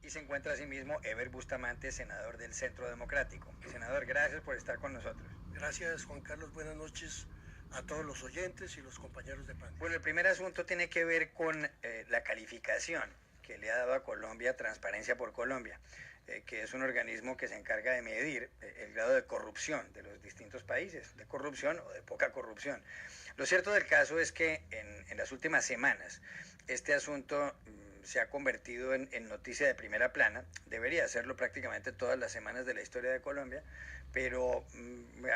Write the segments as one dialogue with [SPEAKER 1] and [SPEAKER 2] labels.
[SPEAKER 1] y se encuentra asimismo Ever Bustamante, senador del Centro Democrático. Senador, gracias por estar con nosotros.
[SPEAKER 2] Gracias, Juan Carlos. Buenas noches a todos los oyentes y los compañeros de panel.
[SPEAKER 1] Bueno, el primer asunto tiene que ver con la calificación que le ha dado a Colombia Transparencia por Colombia, que es un organismo que se encarga de medir el grado de corrupción de los distintos países, de corrupción o de poca corrupción. Lo cierto del caso es que en las últimas semanas este asunto se ha convertido en noticia de primera plana, debería hacerlo prácticamente todas las semanas de la historia de Colombia, pero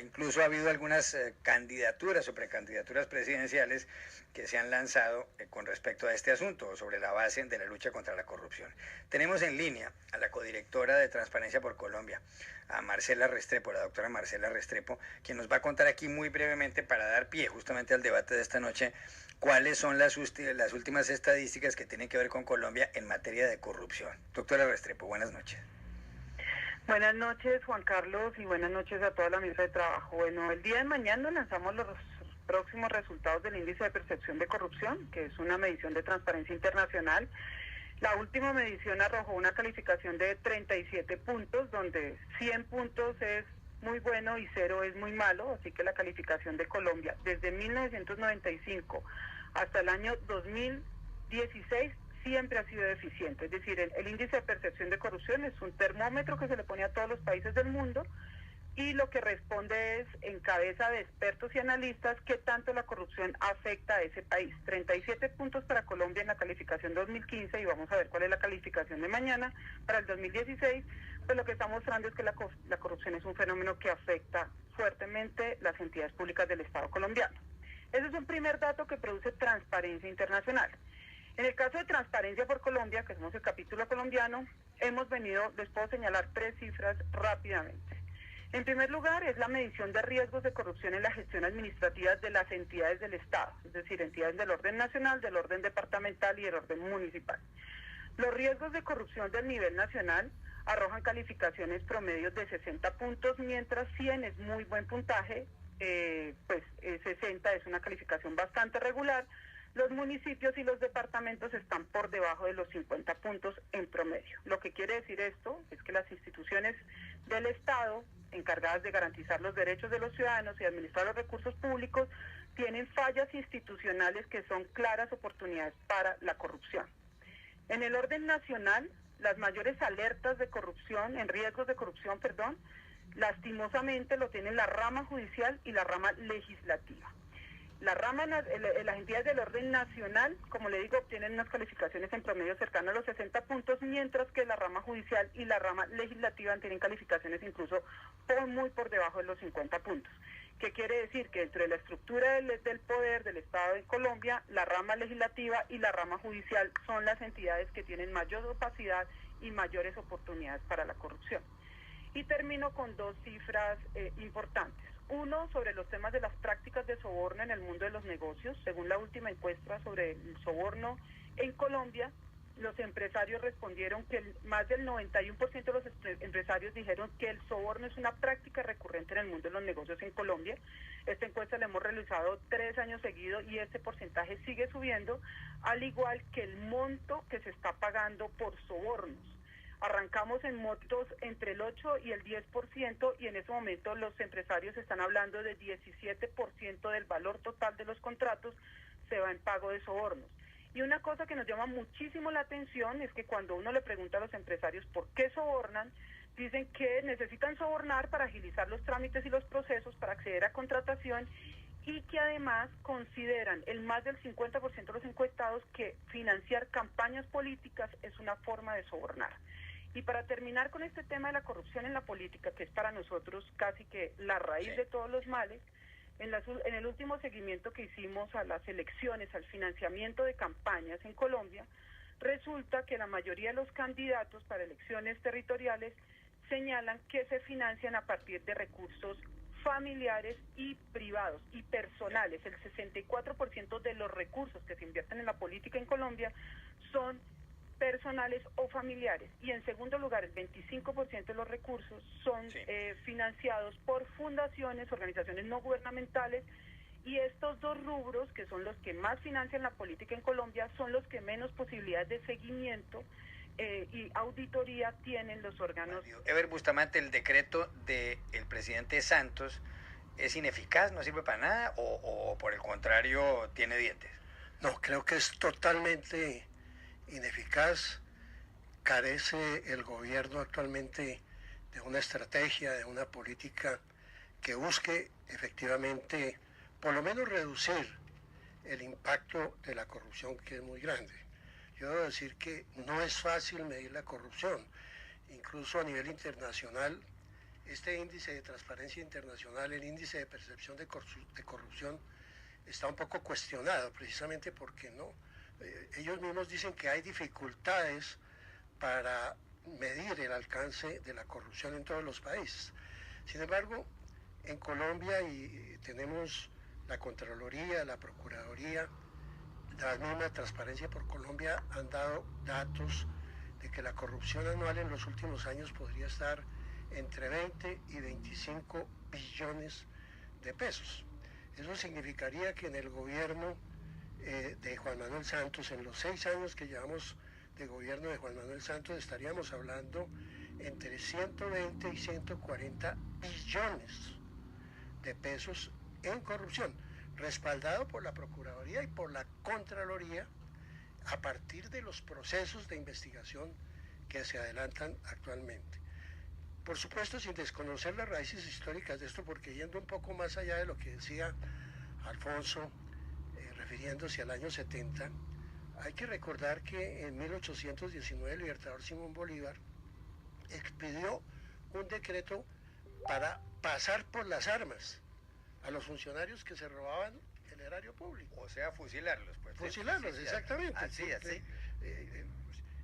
[SPEAKER 1] incluso ha habido algunas candidaturas o precandidaturas presidenciales que se han lanzado con respecto a este asunto, sobre la base de la lucha contra la corrupción. Tenemos en línea a la codirectora de Transparencia por Colombia, a Marcela Restrepo, la doctora Marcela Restrepo, quien nos va a contar aquí muy brevemente, para dar pie justamente al debate de esta noche, cuáles son las últimas estadísticas que tienen que ver con Colombia en materia de corrupción. Doctora Restrepo, buenas noches.
[SPEAKER 3] Buenas noches, Juan Carlos, y buenas noches a toda la mesa de trabajo. Bueno, el día de mañana lanzamos los próximos resultados del Índice de Percepción de Corrupción, que es una medición de Transparencia Internacional. La última medición arrojó una calificación de 37 puntos, donde 100 puntos es muy bueno y 0 es muy malo, así que la calificación de Colombia desde 1995 hasta el año 2016 siempre ha sido deficiente. Es decir, el índice de percepción de corrupción es un termómetro que se le pone a todos los países del mundo y lo que responde es, en cabeza de expertos y analistas, qué tanto la corrupción afecta a ese país. 37 puntos para Colombia en la calificación 2015 y vamos a ver cuál es la calificación de mañana para el 2016. Pues lo que está mostrando es que la corrupción es un fenómeno que afecta fuertemente las entidades públicas del Estado colombiano. Ese es un primer dato que produce Transparencia Internacional. En el caso de Transparencia por Colombia, que somos el capítulo colombiano, les puedo señalar 3 cifras rápidamente. En primer lugar, es la medición de riesgos de corrupción en la gestión administrativa de las entidades del Estado, es decir, entidades del orden nacional, del orden departamental y del orden municipal. Los riesgos de corrupción del nivel nacional arrojan calificaciones promedios de 60 puntos, mientras 100 es muy buen puntaje, 60 es una calificación bastante regular. Los municipios y los departamentos están por debajo de los 50 puntos en promedio. Lo que quiere decir esto es que las instituciones del Estado, encargadas de garantizar los derechos de los ciudadanos y administrar los recursos públicos, tienen fallas institucionales que son claras oportunidades para la corrupción. En el orden nacional, las mayores alertas de corrupción, lastimosamente lo tienen la rama judicial y la rama legislativa. Las entidades del orden nacional, como le digo, obtienen unas calificaciones en promedio cercanas a los 60 puntos, mientras que la rama judicial y la rama legislativa tienen calificaciones incluso muy por debajo de los 50 puntos. ¿Qué quiere decir? Que dentro de la estructura del poder del Estado de Colombia, la rama legislativa y la rama judicial son las entidades que tienen mayor opacidad y mayores oportunidades para la corrupción. Y termino con 2 cifras importantes. Uno, sobre los temas de las prácticas de soborno en el mundo de los negocios. Según la última encuesta sobre el soborno en Colombia, los empresarios respondieron que más del 91% de los empresarios dijeron que el soborno es una práctica recurrente en el mundo de los negocios en Colombia. Esta encuesta la hemos realizado 3 años seguidos y este porcentaje sigue subiendo, al igual que el monto que se está pagando por sobornos. Arrancamos en montos entre el 8 y el 10% y en ese momento los empresarios están hablando de 17% del valor total de los contratos se va en pago de sobornos. Y una cosa que nos llama muchísimo la atención es que cuando uno le pregunta a los empresarios por qué sobornan, dicen que necesitan sobornar para agilizar los trámites y los procesos para acceder a contratación y que además consideran el más del 50% de los encuestados que financiar campañas políticas es una forma de sobornar. Y para terminar con este tema de la corrupción en la política, que es para nosotros casi que la raíz de todos los males, en el último seguimiento que hicimos a las elecciones, al financiamiento de campañas en Colombia, resulta que la mayoría de los candidatos para elecciones territoriales señalan que se financian a partir de recursos familiares y privados y personales. El 64% de los recursos que se invierten en la política en Colombia son personales o familiares, y en segundo lugar el 25% de los recursos son financiados por fundaciones, organizaciones no gubernamentales, y estos 2 rubros, que son los que más financian la política en Colombia, son los que menos posibilidades de seguimiento y auditoría tienen los órganos.
[SPEAKER 1] Ever Bustamante, el decreto del presidente Santos es ineficaz, no sirve para nada o por el contrario tiene dientes.
[SPEAKER 2] No, creo que es totalmente ineficaz. Carece el gobierno actualmente de una estrategia, de una política que busque efectivamente por lo menos reducir el impacto de la corrupción, que es muy grande. Yo debo decir que no es fácil medir la corrupción, incluso a nivel internacional. Este índice de transparencia internacional, el índice de percepción de corrupción, está un poco cuestionado, precisamente porque ellos mismos dicen que hay dificultades para medir el alcance de la corrupción en todos los países. Sin embargo, en Colombia tenemos la Contraloría, la Procuraduría, la misma Transparencia por Colombia han dado datos de que la corrupción anual en los últimos años podría estar entre 20 y 25 billones de pesos. Eso significaría que en el gobierno de Juan Manuel Santos, en los 6 años que llevamos de gobierno de Juan Manuel Santos, estaríamos hablando entre 120 y 140 billones de pesos en corrupción, respaldado por la Procuraduría y por la Contraloría a partir de los procesos de investigación que se adelantan actualmente. Por supuesto, sin desconocer las raíces históricas de esto, porque yendo un poco más allá de lo que decía Alfonso, refiriéndose al año 70, hay que recordar que en 1819 el libertador Simón Bolívar expidió un decreto para pasar por las armas a los funcionarios que se robaban el erario público.
[SPEAKER 1] O sea, fusilarlos, pues.
[SPEAKER 2] Fusilarlos, exactamente.
[SPEAKER 1] Así.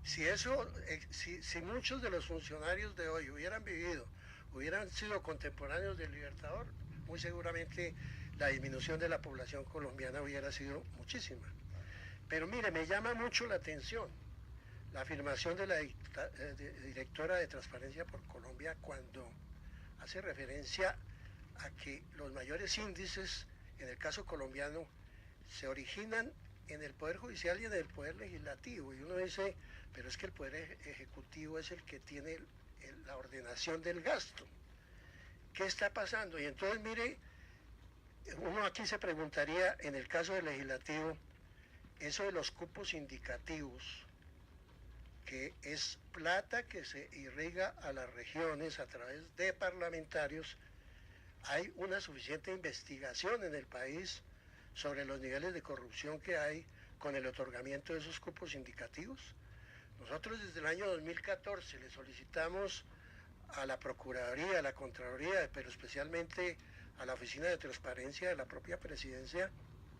[SPEAKER 2] Si muchos de los funcionarios de hoy hubieran sido contemporáneos del libertador, muy seguramente la disminución de la población colombiana hubiera sido muchísima. Pero mire, me llama mucho la atención la afirmación de la directora de Transparencia por Colombia cuando hace referencia a que los mayores índices, en el caso colombiano, se originan en el Poder Judicial y en el Poder Legislativo. Y uno dice, pero es que el Poder Ejecutivo es el que tiene la ordenación del gasto. ¿Qué está pasando? Y entonces, mire, uno aquí se preguntaría, en el caso del Legislativo, eso de los cupos indicativos, que es plata que se irriga a las regiones a través de parlamentarios, hay una suficiente investigación en el país sobre los niveles de corrupción que hay con el otorgamiento de esos cupos indicativos. Nosotros desde el año 2014 le solicitamos a la Procuraduría, a la Contraloría, pero especialmente a la Oficina de Transparencia de la propia Presidencia,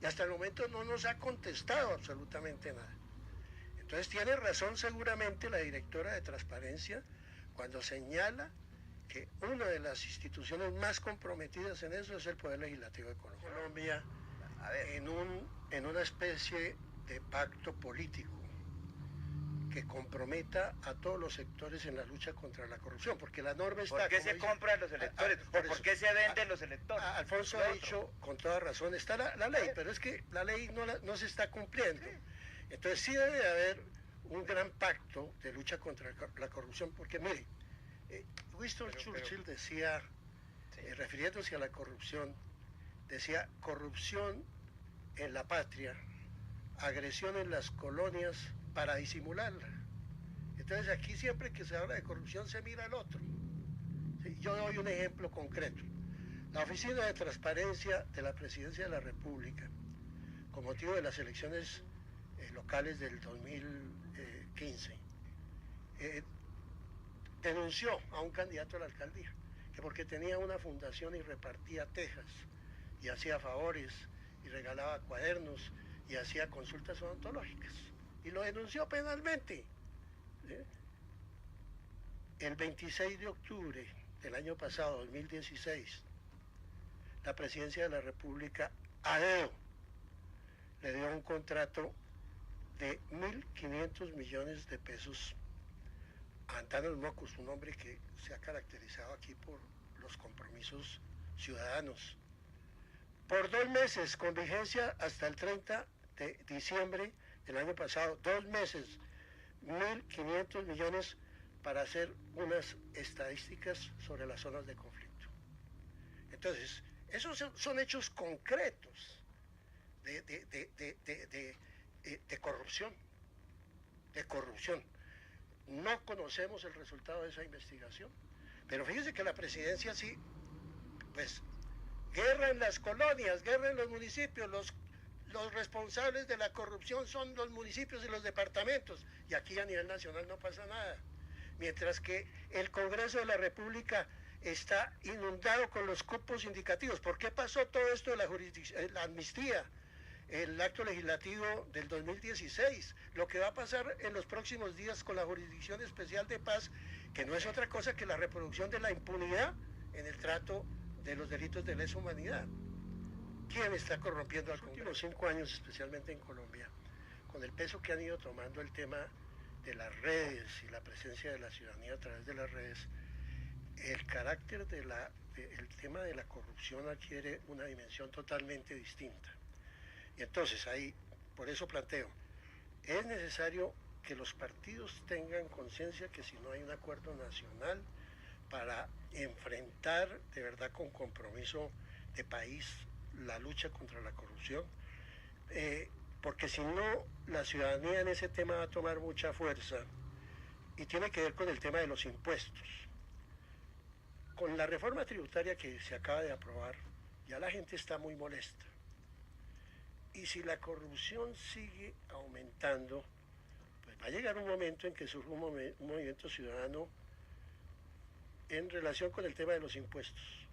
[SPEAKER 2] y hasta el momento no nos ha contestado absolutamente nada. Entonces tiene razón seguramente la directora de Transparencia cuando señala que una de las instituciones más comprometidas en eso es el Poder Legislativo de Colombia, en una especie de pacto político que comprometa a todos los sectores en la lucha contra la corrupción, porque la norma está...
[SPEAKER 1] ¿Por qué se compran los electores? ¿Por qué se venden los electores?
[SPEAKER 2] Alfonso ha dicho con toda razón, está la ley, pero es que la ley no se está cumpliendo. Entonces sí debe de haber un gran pacto de lucha contra la corrupción, porque mire, Winston Churchill decía, refiriéndose a la corrupción, decía, corrupción en la patria, agresión en las colonias para disimularla. Entonces aquí siempre que se habla de corrupción se mira al otro. ¿Sí? Yo doy un ejemplo concreto. La Oficina de Transparencia de la Presidencia de la República, con motivo de las elecciones locales del 2015, denunció a un candidato a la alcaldía, que porque tenía una fundación y repartía tejas, y hacía favores, y regalaba cuadernos, y hacía consultas odontológicas, y lo denunció penalmente. El 26 de octubre del año pasado, 2016, la Presidencia de la República, a dedo, le dio un contrato de 1.500 millones de pesos a Antanas Mockus, un hombre que se ha caracterizado aquí por los compromisos ciudadanos, por 2 meses, con vigencia hasta el 30 de diciembre del año pasado, 2 meses, 1.500 millones para hacer unas estadísticas sobre las zonas de conflicto. Entonces, esos son hechos concretos de corrupción, No conocemos el resultado de esa investigación, pero fíjense que la presidencia sí, pues, guerra en las colonias, guerra en los municipios, los responsables de la corrupción son los municipios y los departamentos, y aquí a nivel nacional no pasa nada. Mientras que el Congreso de la República está inundado con los cupos indicativos. ¿Por qué pasó todo esto de la amnistía? El acto legislativo del 2016, lo que va a pasar en los próximos días con la Jurisdicción Especial de Paz, que no es otra cosa que la reproducción de la impunidad en el trato de los delitos de lesa humanidad. ¿Quién está corrompiendo al Congreso? Los últimos 5 años, especialmente en Colombia, con el peso que han ido tomando el tema de las redes y la presencia de la ciudadanía a través de las redes, el carácter el tema de la corrupción adquiere una dimensión totalmente distinta. Y entonces ahí, por eso planteo, es necesario que los partidos tengan conciencia que si no hay un acuerdo nacional para enfrentar de verdad con compromiso de país la lucha contra la corrupción, porque si no, la ciudadanía en ese tema va a tomar mucha fuerza y tiene que ver con el tema de los impuestos. Con la reforma tributaria que se acaba de aprobar, ya la gente está muy molesta. Y si la corrupción sigue aumentando, pues va a llegar un momento en que surja un movimiento ciudadano en relación con el tema de los impuestos.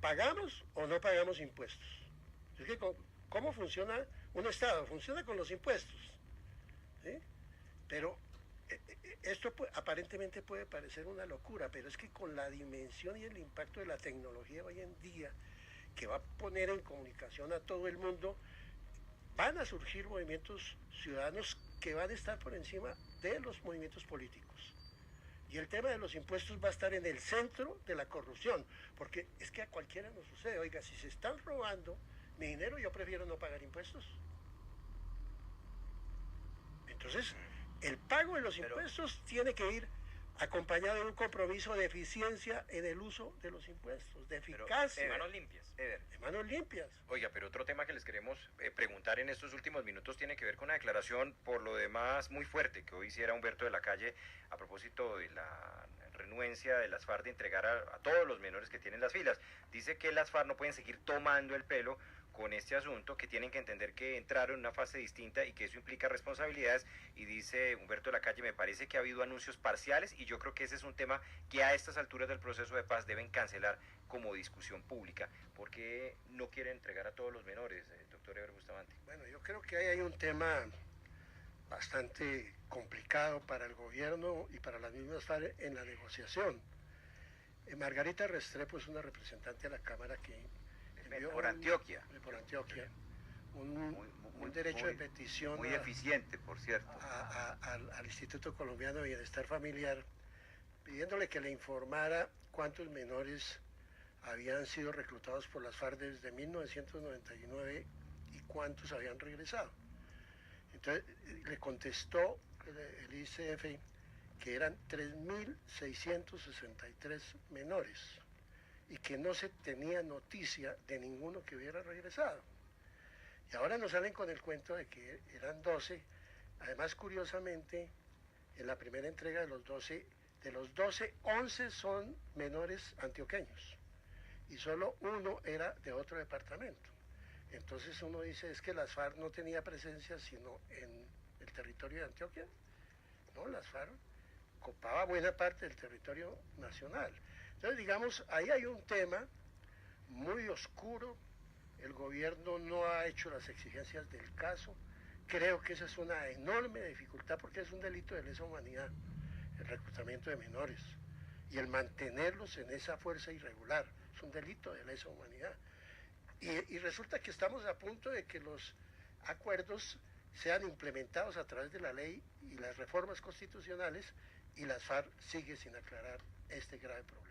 [SPEAKER 2] ¿Pagamos o no pagamos impuestos? Es que ¿cómo funciona un Estado? Funciona con los impuestos, ¿sí? Pero esto aparentemente puede parecer una locura, pero es que con la dimensión y el impacto de la tecnología hoy en día, que va a poner en comunicación a todo el mundo, van a surgir movimientos ciudadanos que van a estar por encima de los movimientos políticos. Y el tema de los impuestos va a estar en el centro de la corrupción, porque es que a cualquiera nos sucede. Oiga, si se están robando mi dinero, yo prefiero no pagar impuestos. Entonces, el pago de los impuestos tiene que ir acompañado de un compromiso de eficiencia en el uso de los impuestos, de eficacia.
[SPEAKER 4] De manos limpias, Eder.
[SPEAKER 2] De manos limpias.
[SPEAKER 4] Oiga, pero otro tema que les queremos preguntar en estos últimos minutos tiene que ver con una declaración, por lo demás, muy fuerte, que hoy hiciera Humberto de la Calle a propósito de la renuencia de las FARC de entregar a todos los menores que tienen las filas. Dice que las FARC no pueden seguir tomando el pelo con este asunto, que tienen que entender que entraron en una fase distinta y que eso implica responsabilidades, y dice Humberto de la Calle, me parece que ha habido anuncios parciales y yo creo que ese es un tema que a estas alturas del proceso de paz deben cancelar como discusión pública. ¿Por qué no quieren entregar a todos los menores, doctor Eber Bustamante?
[SPEAKER 2] Bueno, yo creo que ahí hay un tema bastante complicado para el gobierno y para las mismas FARC en la negociación. Margarita Restrepo es una representante de la Cámara que
[SPEAKER 4] por Antioquia.
[SPEAKER 2] Por Antioquia. Un derecho de petición.
[SPEAKER 5] Muy eficiente, por cierto.
[SPEAKER 2] Al Instituto Colombiano de Bienestar Familiar, pidiéndole que le informara cuántos menores habían sido reclutados por las FARC desde 1999 y cuántos habían regresado. Entonces le contestó el ICF que eran 3.663 menores y que no se tenía noticia de ninguno que hubiera regresado. Y ahora nos salen con el cuento de que eran 12. Además, curiosamente, en la primera entrega de los 12, 11 son menores antioqueños y solo uno era de otro departamento. Entonces uno dice, es que las FARC no tenía presencia sino en el territorio de Antioquia. No, las FARC ocupaba buena parte del territorio nacional. Entonces, digamos, ahí hay un tema muy oscuro. El gobierno no ha hecho las exigencias del caso. Creo que esa es una enorme dificultad porque es un delito de lesa humanidad, el reclutamiento de menores. Y el mantenerlos en esa fuerza irregular es un delito de lesa humanidad. Y resulta que estamos a punto de que los acuerdos sean implementados a través de la ley y las reformas constitucionales, y las FARC sigue sin aclarar este grave problema.